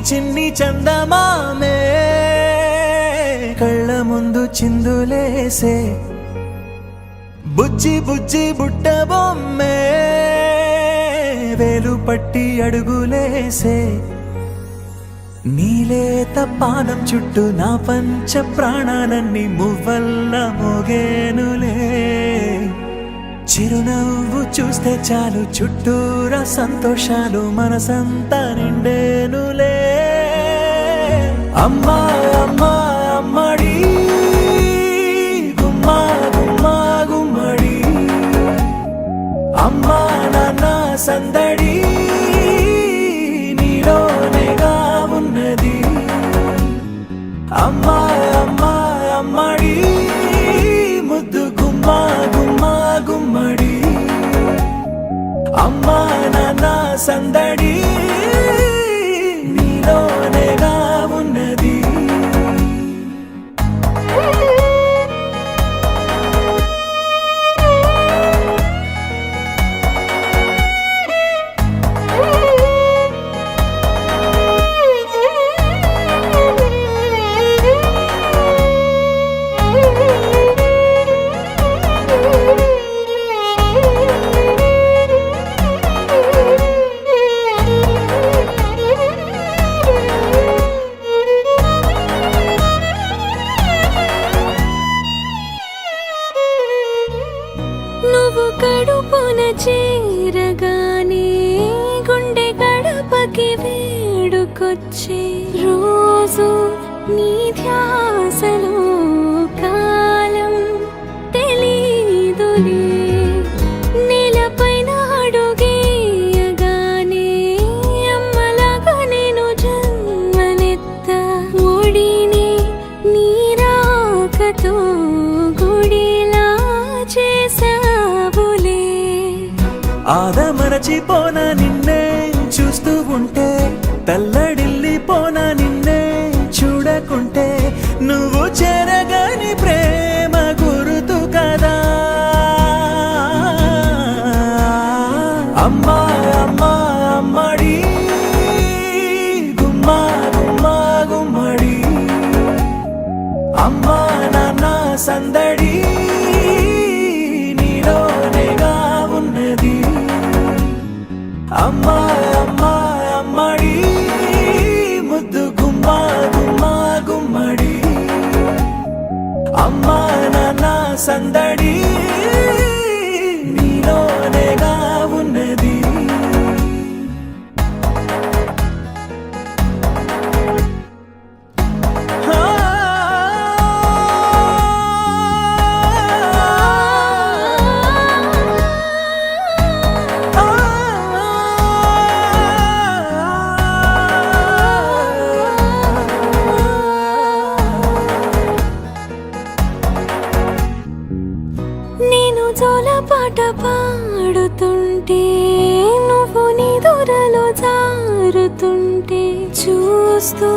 చిన్ని చందమామే కళ్ళ ముందు చిందులేసే బుజ్జి బుజ్జి బుట్ట బొమ్మే వేలు పట్టి అడుగులేసే నీలేత పానం చుట్టూ నా పంచ ప్రాణాలన్నీ మువ్వల్ల మోగేనులే చిరునవ్వు చూస్తే చాలు చుట్టూరా సంతోషాలు మనసంతా నిండేనులే అమ్మా అమ్మా అమ్మడి గుమ్మా గుమ్మా గుమ్మడి అమ్మా నాన్న సందడి నీలోనేగా ఉన్నది అమ్మా అమ్మా అమ్మడి ముద్దు గుమ్మా గుమ్మా గుమ్మడి అమ్మా నాన్న సందడి నీలోనేగా ఉన్నది నువ్వు కడుపున చేరగానే గుండె గడపకి వేడుకొచ్చే రోజు నీ ధ్యాసలో కాలం తెలీదులే నేలపైన అడుగేయగానే అమ్మలాగా నేను జన్మనెత్త ఒడిని నీ రాకతో గుడిలా చేసావులే ఆదమరచిపోనా నిన్నే చూస్తూ ఉంటే తల్లడిల్లిపోనా నిన్నే చూడకుంటే నువ్వు చెరగని ప్రేమ గురుతు కదా అమ్మా అమ్మా అమ్మడి గుమ్మా గుమ్మా గుమ్మడి అమ్మా నాన్న సందడి నీలోనేగా ఉన్నది అమ్మా అమ్మా అమ్మడి ముద్దు గుమ్మా గుమ్మా గుమ్మడి అమ్మా నాన్న సందడి నీలోనేగా ఉన్నది నేను జోలపాట పాడుతుంటే నువ్వు నీ దూరలో జారుతుంటే చూస్తూ